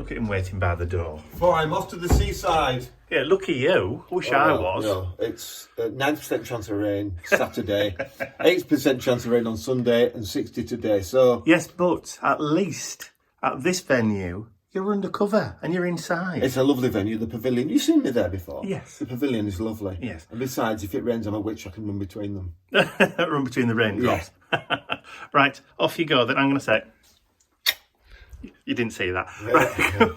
Look at him waiting by the door. Before I'm off to the seaside. Yeah, lucky you. Wish I was. No, it's 90% chance of rain Saturday, 8% chance of rain on Sunday, and 60 today. So Yes, but at least at this venue, you're undercover and you're inside. it's a lovely venue, the pavilion. You've seen me there before. Yes. The pavilion is lovely. Yes. And besides, if it rains, I'm a witch. I can run between them. Run between the raindrops. Right, off you go then. I'm going to say... You didn't see that.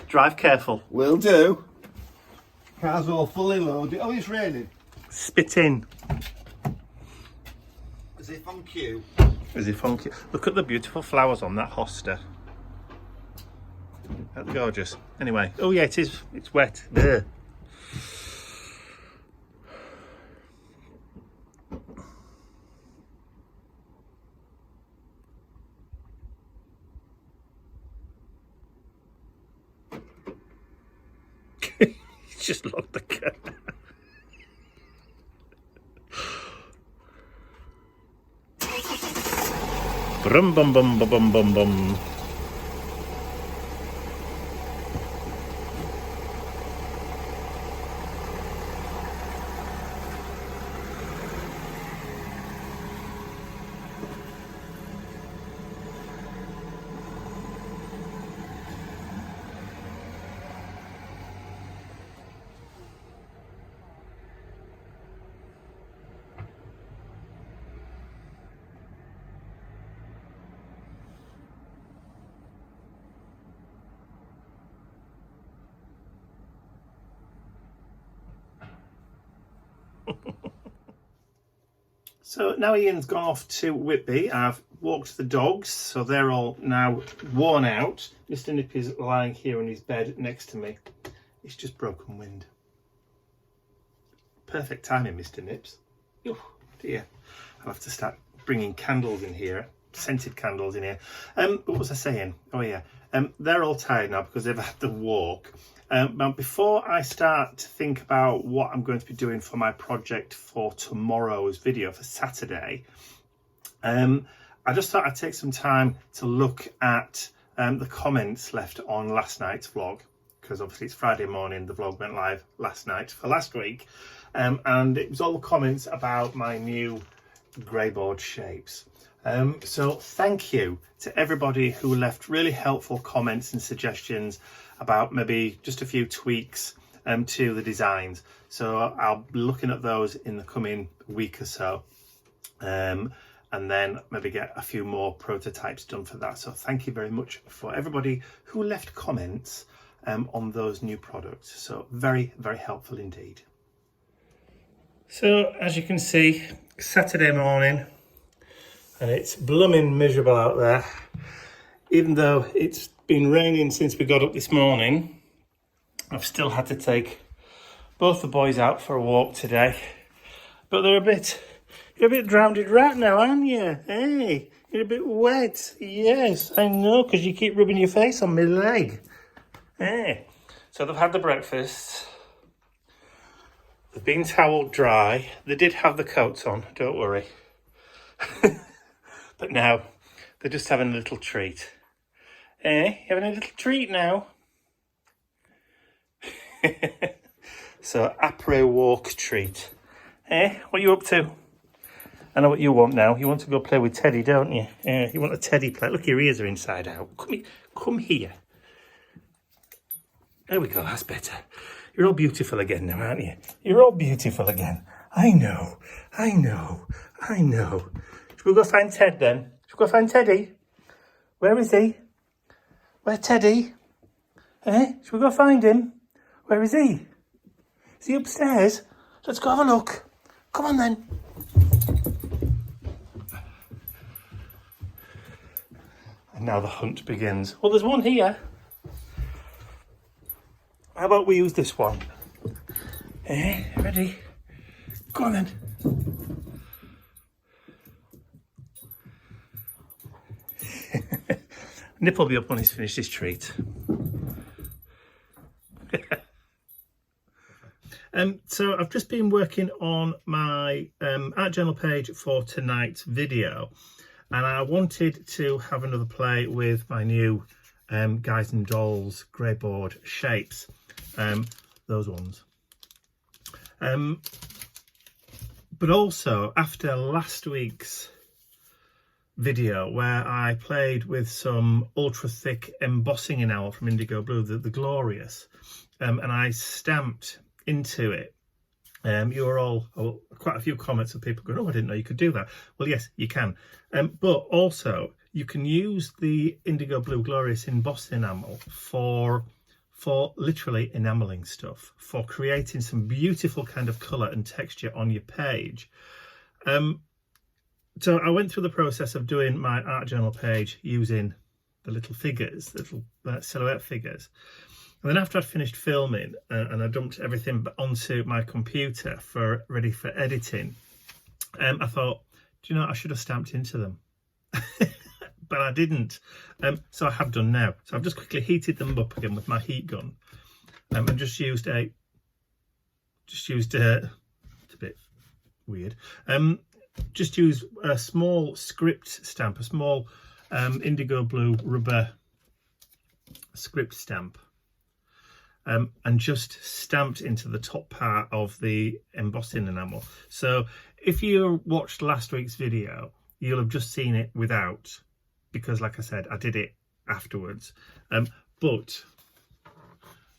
Drive careful. Will do. Car's all fully loaded. Oh, it's raining. Spit in. As if on cue. Is it funky? Look at the beautiful flowers on that hosta. That's gorgeous. Anyway, oh yeah, it is. It's wet. There. Just locked the car. Brum bum bum bum bum bum bum. So now Ian's gone off to Whitby. I've walked the dogs, so they're all now worn out. Mr. Nip is lying here in his bed next to me. It's just broken wind. Perfect timing, Mr. Nips. Oh dear. I'll have to start bringing candles in here, scented candles in here. What was I saying? Oh yeah. They're all tired now because they've had the walk. But before I start to think about what I'm going to be doing for my project for tomorrow's video, for Saturday, I just thought I'd take some time to look at the comments left on last night's vlog, because obviously it's Friday morning, the vlog went live last night for last week, and it was all the comments about my new grey board shapes. So thank you to everybody who left really helpful comments and suggestions about maybe just a few tweaks to the designs. So I'll be looking at those in the coming week or so, and then maybe get a few more prototypes done for that. So thank you very much for everybody who left comments on those new products. So very, very helpful indeed. So as you can see, Saturday morning, and it's blooming miserable out there. Even though it's been raining since we got up this morning, I've still had to take both the boys out for a walk today. But you're a bit drowned rat now, aren't you? Hey, you're a bit wet. Yes, I know, because you keep rubbing your face on my leg. Hey. So they've had the breakfast. They've been toweled dry. They did have the coats on, don't worry. But now they're just having a little treat. Eh? Having a little treat now. So, après walk treat. Eh? What are you up to? I know what you want now. You want to go play with Teddy, don't you? You want a Teddy play. Look, your ears are inside out. Come here. There we go. That's better. You're all beautiful again now, aren't you? You're all beautiful again. I know. Shall we go find Ted then? Shall we go find Teddy? Where is he? Where's Teddy? Eh? Shall we go find him? Where is he? Is he upstairs? Let's go have a look. Come on then. And now the hunt begins. Well, there's one here. How about we use this one? Eh? Ready? Go on then. Nip will be up when he's finished his treat. So I've just been working on my art journal page for tonight's video, and I wanted to have another play with my new Guys and Dolls, grey board shapes, those ones. But also after last week's video where I played with some ultra thick embossing enamel from Indigo Blue, the Glorious, and I stamped into it. You were all, quite a few comments of people going, oh, I didn't know you could do that. Well, yes, you can. But also you can use the Indigo Blue Glorious embossing enamel for literally enameling stuff, for creating some beautiful kind of colour and texture on your page. So I went through the process of doing my art journal page using the little figures, little silhouette figures. And then after I'd finished filming and I dumped everything onto my computer ready for editing, I thought, do you know what? I should have stamped into them. But I didn't. So I have done now. So I've just quickly heated them up again with my heat gun. And just used it's a bit weird. Just use a small script stamp, a small Indigo Blue rubber script stamp. And just stamped into the top part of the embossing enamel. So if you watched last week's video, you'll have just seen it without, because like I said, I did it afterwards. But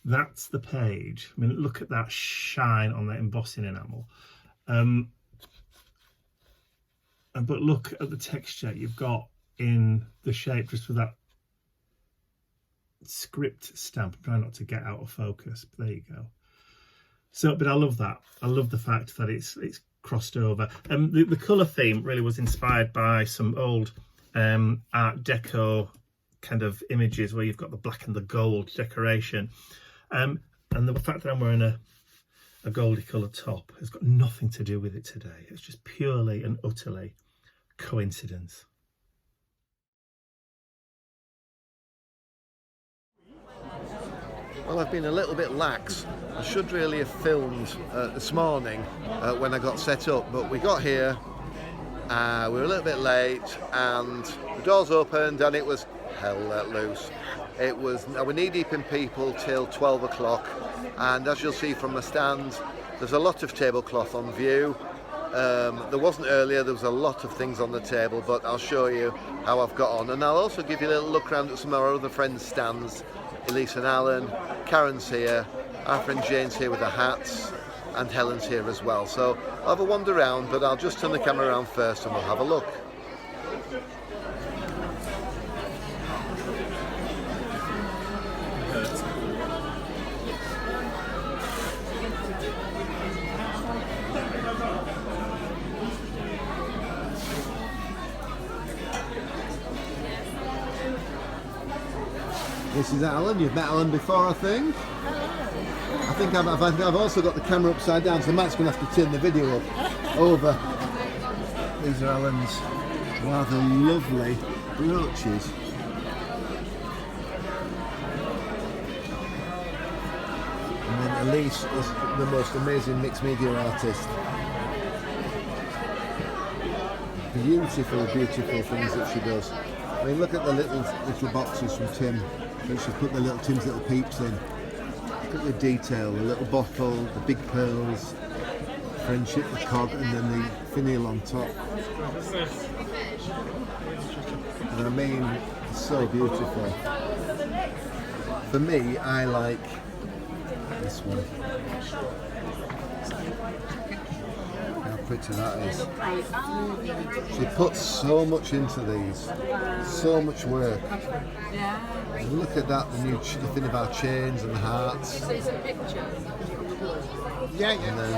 that's the page. I mean, look at that shine on that embossing enamel. But look at the texture you've got in the shape just with that script stamp. I'm trying not to get out of focus, but there you go. So, but I love that. I love the fact that it's crossed over. The colour theme really was inspired by some old Art Deco kind of images where you've got the black and the gold decoration. And the fact that I'm wearing a goldy coloured top has got nothing to do with it today. It's just purely and utterly coincidence. Well, I've been a little bit lax. I should really have filmed this morning when I got set up, but we got here, we were a little bit late, and the doors opened and it was hell let loose. It was, we're knee deep in people till 12 o'clock, and as you'll see from the stand, there's a lot of tablecloth on view. There wasn't earlier, there was a lot of things on the table, but I'll show you how I've got on, and I'll also give you a little look around at some of our other friends' stands. Elise and Alan, Karen's here, our friend Jane's here with the hats, and Helen's here as well. So I'll have a wander around, but I'll just turn the camera around first and we'll have a look. This is Alan. You've met Alan before, I think. I think I've also got the camera upside down, so Matt's going to have to turn the video up over. These are Alan's rather lovely brooches. And then Elise is the most amazing mixed media artist. Beautiful, beautiful things that she does. I mean, look at the little boxes from Tim. She's put the little Tim's little peeps in. Look at the detail, the little bottle, the big pearls, friendship, the cog, and then the finial on top. And I mean, it's so beautiful. For me, I like this one. How pretty that is. She puts so much into these, so much work. And look at that, the thing of our chains and the hearts. Yeah. And then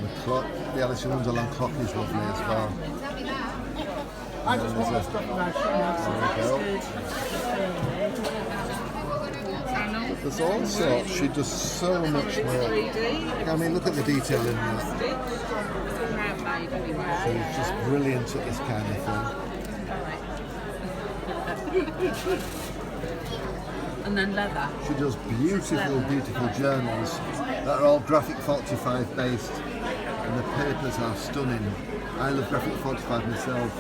the clock, the Alice in Wonderland clock is lovely as well. I just want my stuff about But there's also, she does so much work. I mean, look at the detail in that. She's just brilliant at this kind of thing. And then leather. She does beautiful, beautiful journals that are all graphic 45 based, and the papers are stunning. I love graphic 45 myself.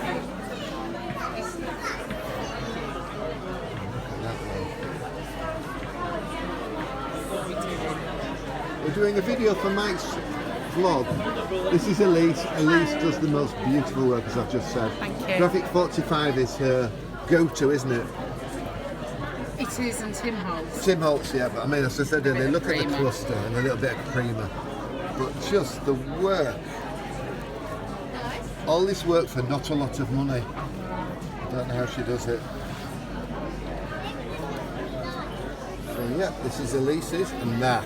doing a video for Mike's vlog. This is Elise. Elise does the most beautiful work, as I've just said. Thank you. Graphic 45 is her go-to, isn't it? It is, and Tim Holtz. Tim Holtz, yeah, but I mean, as I said earlier, look at the creamer. cluster and a little bit of creamer. But just the work. All this work for not a lot of money. I don't know how she does it. So yeah, this is Elise's, and that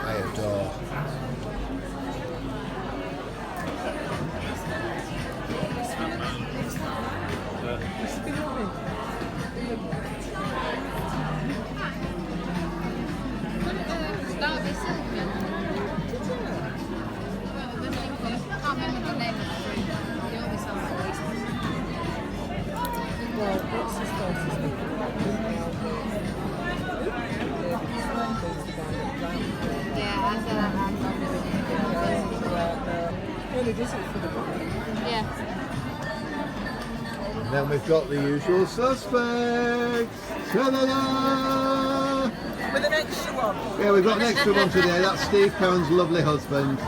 I adore. And then we've got the usual suspects. Ta-da-da! With an extra one. Yeah, we've got an extra one today. That's Steve Cohen's lovely husband.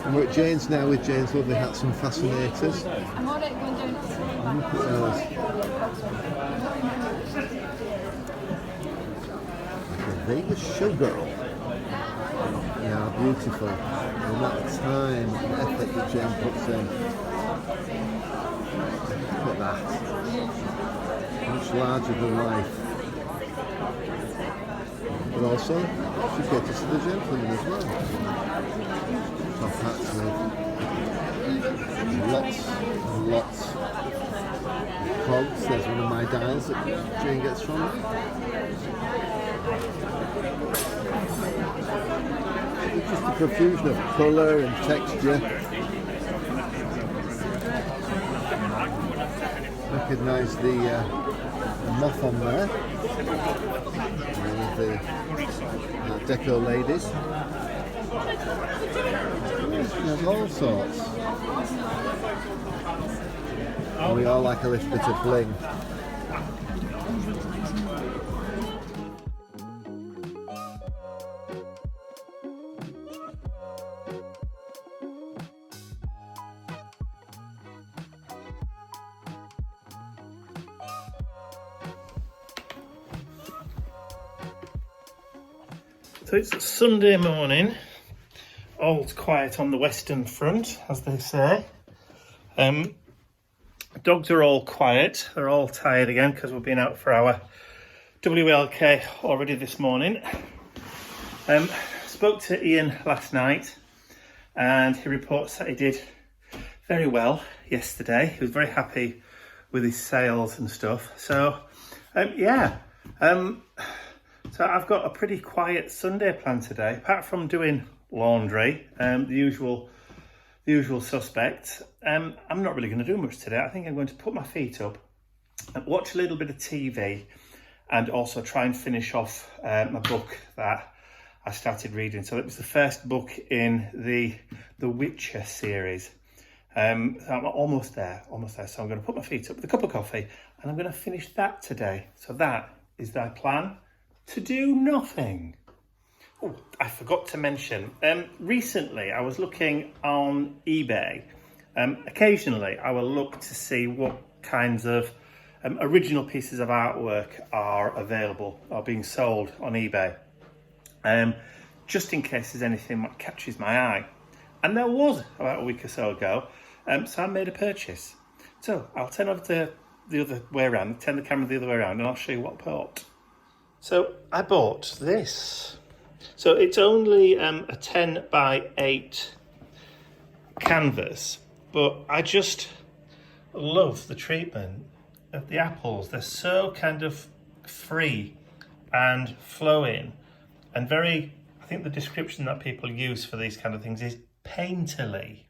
And we're at Jane's now with Jane's lovely hats and fascinators. Look at those. Like a Vegas showgirl. Yeah, beautiful. The amount of time and effort that Jane puts in. Look at that. Much larger than life. But also, she caters to the gentleman as well. Top hats with lots and lots of cogs. There's one of my dials that Jane gets from me. Just a profusion of colour and texture. Recognise the moth on there. One of the deco ladies. There's all sorts. And we all like a little bit of bling. So it's Sunday morning, all's quiet on the Western Front, as they say. Dogs are all quiet, they're all tired again because we've been out for our WLK already this morning. Spoke to Ian last night and he reports that he did very well yesterday. He was very happy with his sales and stuff. So, so I've got a pretty quiet Sunday planned today, apart from doing laundry, the usual suspects. I'm not really going to do much today. I think I'm going to put my feet up and watch a little bit of TV and also try and finish off my book that I started reading. So it was the first book in the Witcher series. I'm almost there. So I'm going to put my feet up with a cup of coffee and I'm going to finish that today. So that is my plan. To do nothing. Oh, I forgot to mention, recently I was looking on eBay. Occasionally I will look to see what kinds of original pieces of artwork are available or being sold on eBay. Just in case there's anything that catches my eye. And there was about a week or so ago, so I made a purchase. So I'll turn over to the other way around, turn the camera the other way around and I'll show you what I bought. So I bought this. So it's only a 10 by 8 canvas, but I just love the treatment of the apples. They're so kind of free and flowing and very, I think the description that people use for these kind of things is painterly.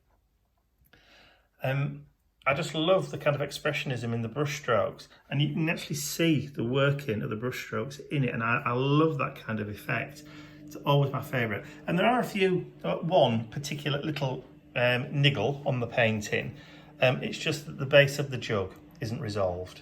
I just love the kind of expressionism in the brush strokes, and you can actually see the working of the brush strokes in it, and I love that kind of effect. It's always my favourite. And there are a few, one particular little niggle on the painting. It's just that the base of the jug isn't resolved.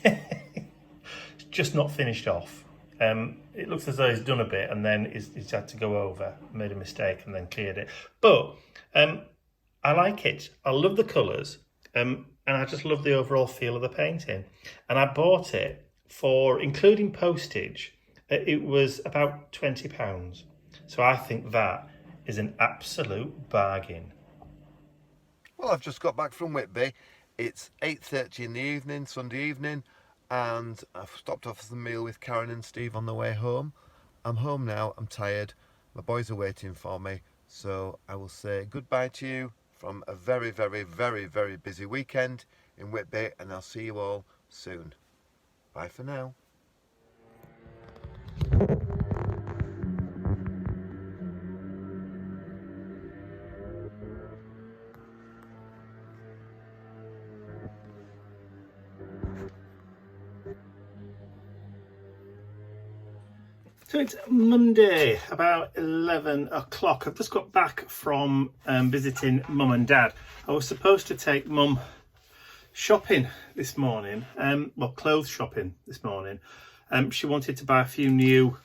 It's just not finished off. it looks as though he's done a bit and then he's had to go over, made a mistake and then cleared it. But I like it. I love the colours, and I just love the overall feel of the painting. And I bought it for, including postage, it was about £20. So I think that is an absolute bargain. Well, I've just got back from Whitby. It's 8:30 in the evening, Sunday evening, and I've stopped off for the meal with Karen and Steve on the way home. I'm home now, I'm tired, my boys are waiting for me, so I will say goodbye to you from a very, very, very, very busy weekend in Whitby, and I'll see you all soon. Bye for now. So it's Monday, about 11 o'clock. I've just got back from visiting Mum and Dad. I was supposed to take Mum shopping this morning, well, clothes shopping this morning. She wanted to buy a few new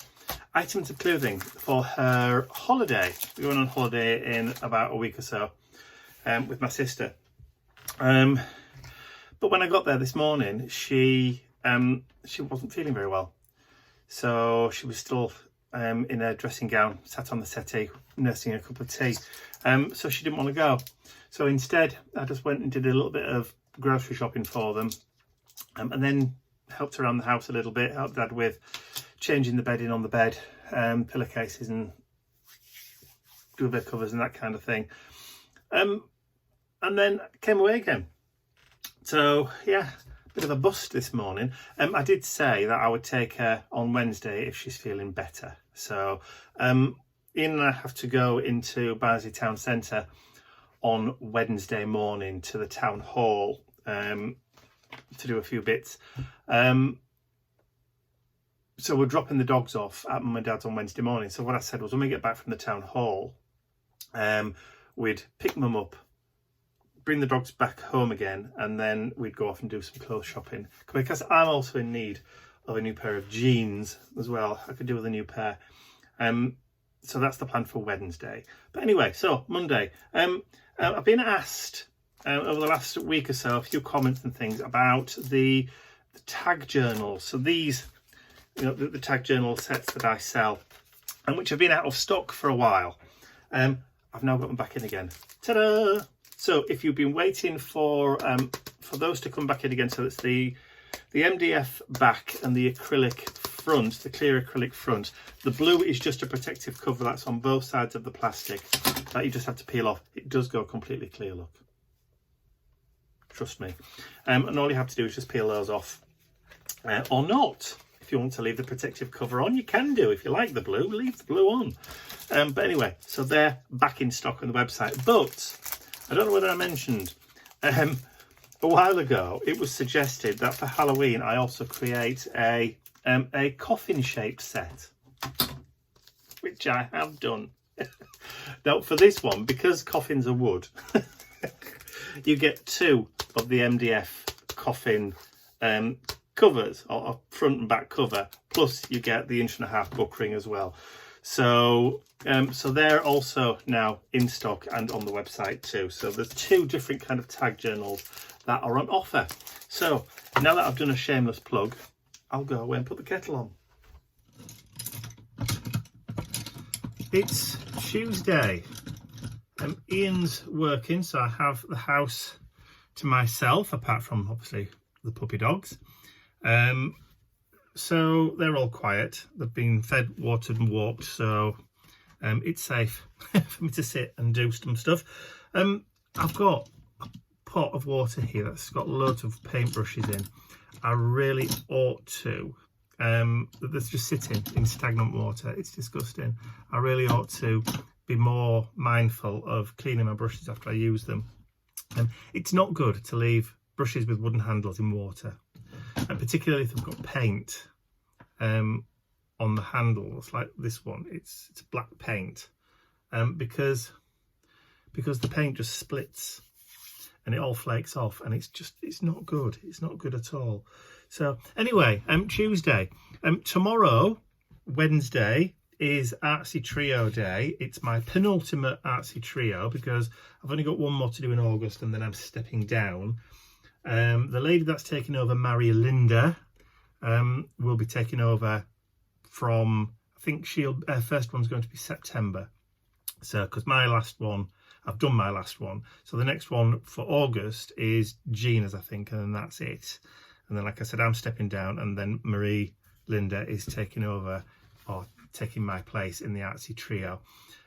items of clothing for her holiday. We're going on holiday in about a week or so with my sister. But when I got there this morning, she wasn't feeling very well. So she was still in her dressing gown, sat on the settee, nursing a cup of tea. So she didn't want to go. So instead, I just went and did a little bit of grocery shopping for them, and then helped around the house a little bit, helped Dad with changing the bedding on the bed, pillowcases and duvet covers and that kind of thing. And then came away again. So yeah, bit of a bust this morning. I did say that I would take her on Wednesday if she's feeling better. So Ian and I have to go into Barnsley Town Centre on Wednesday morning to the town hall to do a few bits. So we're dropping the dogs off at Mum and Dad's on Wednesday morning. So what I said was when we get back from the town hall, we'd pick Mum up, bring the dogs back home again, and then we'd go off and do some clothes shopping, because I'm also in need of a new pair of jeans as well. I could do with a new pair. So that's the plan for Wednesday. But anyway, so Monday. I've been asked over the last week or so, a few comments and things about the tag journals. So these, the tag journal sets that I sell, and which have been out of stock for a while. I've now got them back in again. Ta-da! So if you've been waiting for those to come back in again, so it's the MDF back and the acrylic front, the clear acrylic front. The blue is just a protective cover that's on both sides of the plastic that you just have to peel off. It does go completely clear, look. Trust me. And all you have to do is just peel those off. Or not. If you want to leave the protective cover on, you can do. If you like the blue, leave the blue on. But anyway, so they're back in stock on the website. But I don't know whether I mentioned, a while ago, it was suggested that for Halloween, I also create a coffin-shaped set, which I have done. Now, for this one, because coffins are wood, you get 2 of the MDF coffin covers, or front and back cover, plus you get the 1.5-inch book ring as well. So so they're also now in stock and on the website too. So there's 2 different kind of tag journals that are on offer. So now that I've done a shameless plug, I'll go away and put the kettle on. It's Tuesday. Ian's working, so I have the house to myself, apart from obviously the puppy dogs. So they're all quiet. They've been fed, watered and walked, so it's safe for me to sit and do some stuff. I've got a pot of water here that's got loads of paintbrushes in. I really ought to, that's just sitting in stagnant water. It's disgusting. I really ought to be more mindful of cleaning my brushes after I use them. It's not good to leave brushes with wooden handles in water, and particularly if they've got paint on the handles like this one. It's black paint, because the paint just splits and it all flakes off, and it's not good. It's not good at all. So anyway, Tuesday. Tomorrow Wednesday is Artsy Trio Day. It's my penultimate Artsy Trio because I've only got one more to do in August and then I'm stepping down. The lady that's taking over, Maria Linda, will be taking over from, I think her first one's going to be September. So, because my last one, I've done my last one. So the next one for August is Gina's, I think, and then that's it. And then, like I said, I'm stepping down, and then Marie Linda is taking over, or taking my place in the Artsy Trio.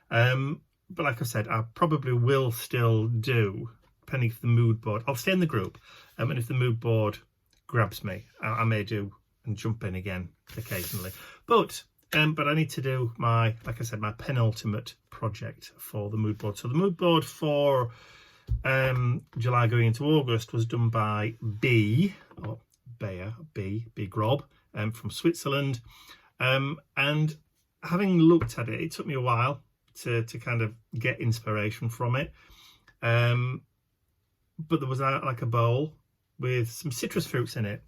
But like I said, I probably will still do, depending if the mood board, I'll stay in the group, and if the mood board grabs me, I may do and jump in again occasionally. But I need to do my, like I said, my penultimate project for the mood board. So the mood board for July going into August was done by B Grob from Switzerland. And having looked at it, it took me a while to kind of get inspiration from it. But there was like a bowl with some citrus fruits in it.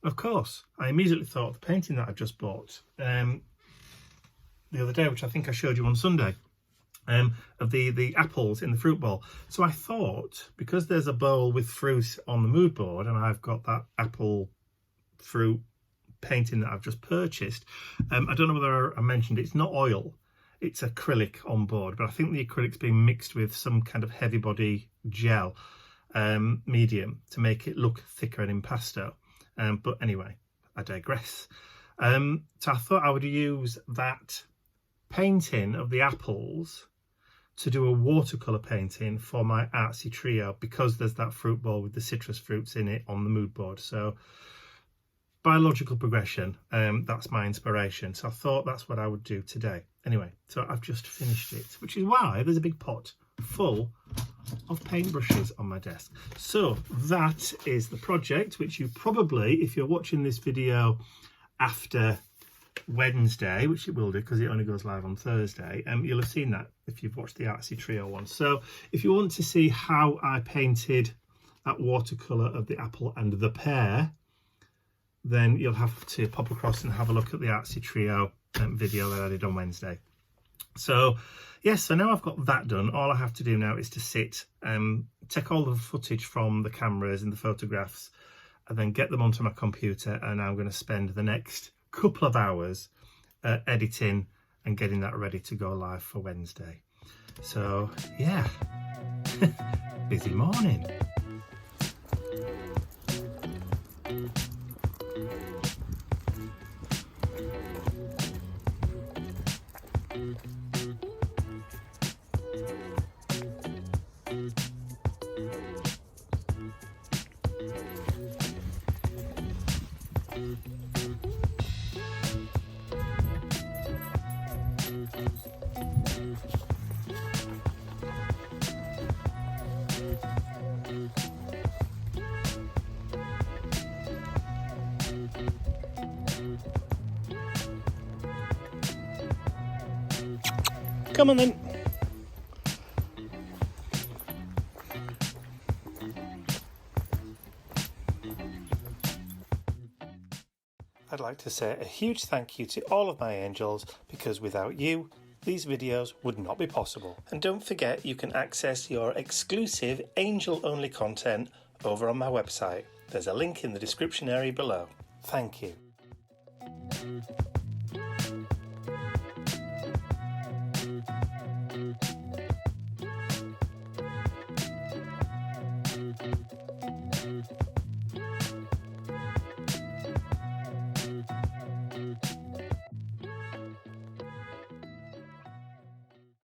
Of course, I immediately thought of the painting that I just bought the other day, which I think I showed you on Sunday, of the apples in the fruit bowl. So I thought, because there's a bowl with fruit on the mood board and I've got that apple fruit painting that I've just purchased, I don't know whether I mentioned it's not oil, it's acrylic on board, but I think the acrylic's being mixed with some kind of heavy body gel medium to make it look thicker and impasto. But anyway, I digress. So I thought I would use that painting of the apples to do a watercolour painting for my Artsy Trio, because there's that fruit bowl with the citrus fruits in it on the mood board. So by logical progression, that's my inspiration. So I thought that's what I would do today. Anyway, so I've just finished it, which is why there's a big pot full of paintbrushes on my desk. So that is the project, which you probably, if you're watching this video after Wednesday, which it will do because it only goes live on Thursday, you'll have seen that if you've watched the Artsy Trio one. So if you want to see how I painted that watercolour of the apple and the pear, then you'll have to pop across and have a look at the Artsy Trio video that I did on Wednesday. So yes, so now I've got that done. All I have to do now is to sit, take all the footage from the cameras and the photographs, and then get them onto my computer, and I'm going to spend the next couple of hours editing and getting that ready to go live for Wednesday. So yeah, busy morning. Come on then. I'd like to say a huge thank you to all of my angels, because without you, these videos would not be possible. And don't forget, you can access your exclusive angel-only content over on my website. There's a link in the description area below. Thank you.